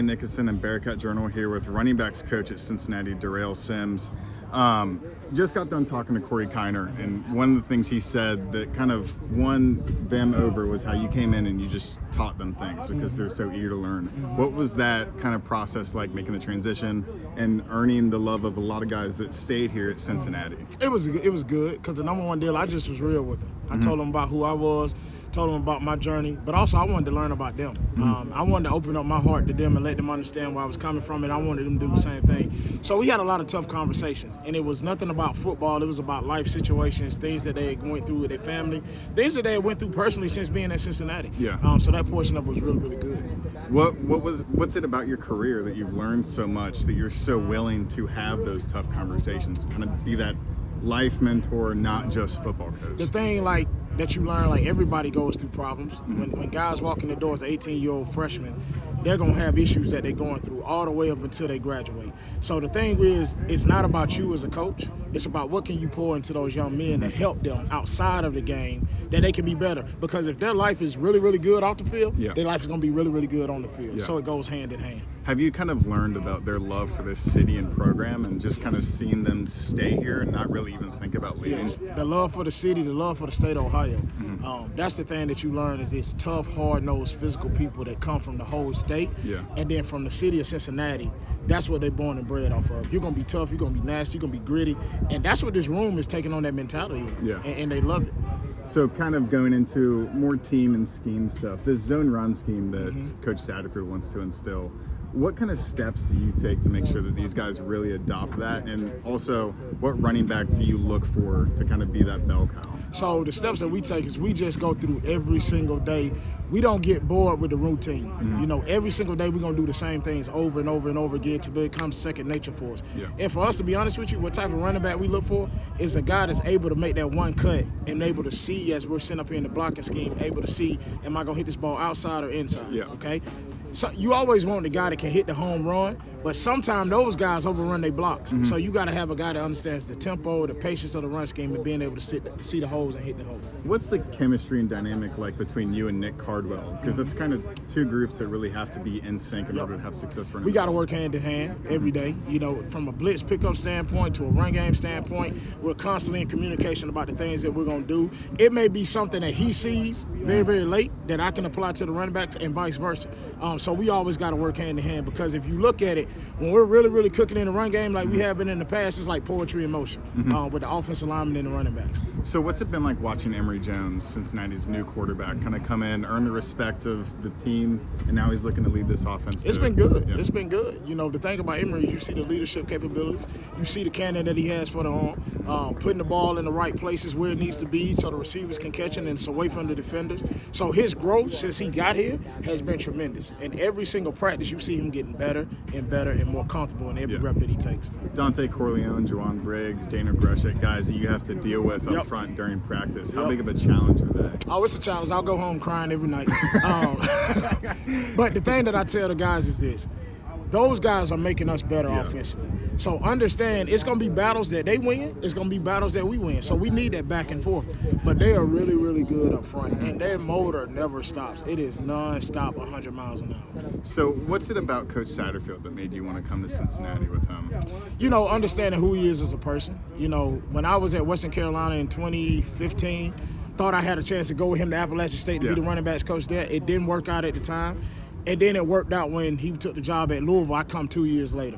Nickerson and Bearcat Journal here with running backs coach at Cincinnati, Darrell Sims. Just got done talking to Corey Kiner, and one of the things he said that kind of won them over was how you came in and you just taught them things because they're so eager to learn. What was that kind of process like, making the transition and earning the love of a lot of guys that stayed here at Cincinnati? It was good because the number one deal, I just was real with them. I told them about who I was, told them about my journey, but also I wanted to learn about them. I wanted to open up my heart to them and let them understand where I was coming from, and I wanted them to do the same thing. So we had a lot of tough conversations, and it was nothing about football. It was about life situations, things that they had went through with their family, things that they had went through personally since being at Cincinnati. Yeah. So that portion of it was really, really good. What's it about your career that you've learned so much that you're so willing to have those tough conversations, kind of be that life mentor, not just football coach? The thing that you learn, everybody goes through problems. When guys walk in the door as an 18-year-old freshman, they're going to have issues that they're going through all the way up until they graduate. So the thing is, it's not about you as a coach. It's about what can you pour into those young men to help them outside of the game that they can be better. Because if their life is really, really good off the field, their life is going to be really, really good on the field. So it goes hand in hand. Have you kind of learned about their love for this city and program and just kind of seen them stay here and not really even think about leaving? Yes. The love for the city, the love for the state of Ohio. That's the thing that you learn is it's tough, hard-nosed, physical people that come from the whole state. And then from the city of Cincinnati, that's what they're born and bred off of. You're going to be tough, you're going to be nasty, you're going to be gritty. And that's what this room is taking on, that mentality. And they love it. So kind of going into more team and scheme stuff, this zone run scheme that Coach Satterfield wants to instill, what kind of steps do you take to make sure that these guys really adopt that? And also, what running back do you look for to kind of be that bell cow? So the steps that we take is we just go through every single day. We don't get bored with the routine. Every single day we're going to do the same things over and over and over again to become second nature for us. And for us, to be honest with you, what type of running back we look for is a guy that's able to make that one cut and able to see, as we're sitting up here in the blocking scheme, able to see, am I going to hit this ball outside or inside? Okay? So you always want the guy that can hit the home run, but sometimes those guys overrun their blocks. So you got to have a guy that understands the tempo, the patience of the run scheme, and being able to see the holes and hit the holes. What's the chemistry and dynamic like between you and Nick Cardwell? Because that's kind of two groups that really have to be in sync in order to have success running. We got to work hand in hand every day. From a blitz pickup standpoint to a run game standpoint, we're constantly in communication about the things that we're going to do. It may be something that he sees very, very late that I can apply to the running backs and vice versa. So we always got to work hand in hand, because if you look at it, when we're really, really cooking in the run game like we have been in the past, it's like poetry in motion with the offensive linemen and the running backs. So what's it been like watching Emory Jones, Cincinnati's new quarterback, kind of come in, earn the respect of the team, and now he's looking to lead this offense too? It's been good. It's been good. The thing about Emory is you see the leadership capabilities. You see the cannon that he has for the arm, putting the ball in the right places where it needs to be so the receivers can catch it and it's away from the defenders. So his growth since he got here has been tremendous. And every single practice you see him getting better and better and more comfortable in every rep that he takes. Dante Corleone, Juwan Briggs, Dana Greshek, guys that you have to deal with up front during practice. How big of a challenge are they? Oh, it's a challenge. I'll go home crying every night. But the thing that I tell the guys is this. Those guys are making us better offensively. So understand, it's going to be battles that they win. It's going to be battles that we win. So we need that back and forth. But they are really, really good up front. And their motor never stops. It is non-stop 100 miles an hour. So what's it about Coach Satterfield that made you want to come to Cincinnati with him? Understanding who he is as a person. When I was at Western Carolina in 2015, thought I had a chance to go with him to Appalachian State to be the running backs coach there. It didn't work out at the time. And then it worked out when he took the job at Louisville. I come 2 years later.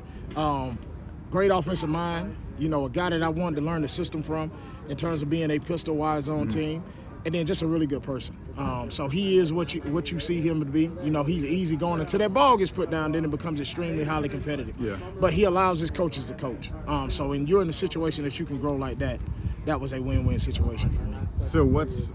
Great offensive mind, a guy that I wanted to learn the system from in terms of being a pistol-wide zone team, and then just a really good person. So he is what you see him to be. He's easy going until that ball gets put down, then it becomes extremely highly competitive. But he allows his coaches to coach. So when you're in a situation that you can grow like that, that was a win-win situation for me. So what's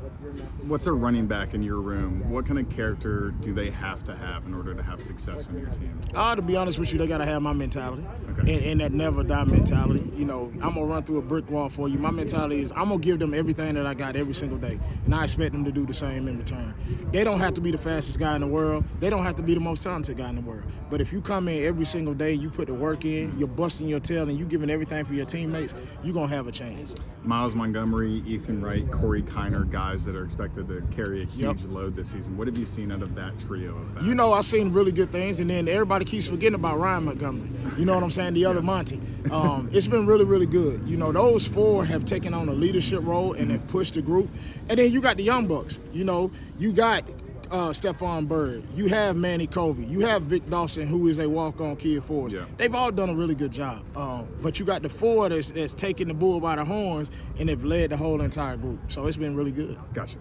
a running back in your room? What kind of character do they have to have in order to have success on your team? To be honest with you, they got to have my mentality and that never die mentality. I'm going to run through a brick wall for you. My mentality is I'm going to give them everything that I got every single day, and I expect them to do the same in return. They don't have to be the fastest guy in the world. They don't have to be the most talented guy in the world. But if you come in every single day, you put the work in, you're busting your tail, and you're giving everything for your teammates, you're going to have a chance. Miles Montgomery, Ethan Wright, Corey Kiner, guys that are expected expected to carry a huge load this season. What have you seen out of that trio of backs? You know, I've seen really good things, and then everybody keeps forgetting about Ryan Montgomery. You know what I'm saying? The other Monty. It's been really, really good. You know, those four have taken on a leadership role and have pushed the group. And then you got the young bucks. You know, you got Stephon Bird, you have Manny Covey, you have Vic Dawson, who is a walk-on kid for us. Yeah. They've all done a really good job. But you got the four that's taking the bull by the horns and have led the whole entire group. So it's been really good. Gotcha.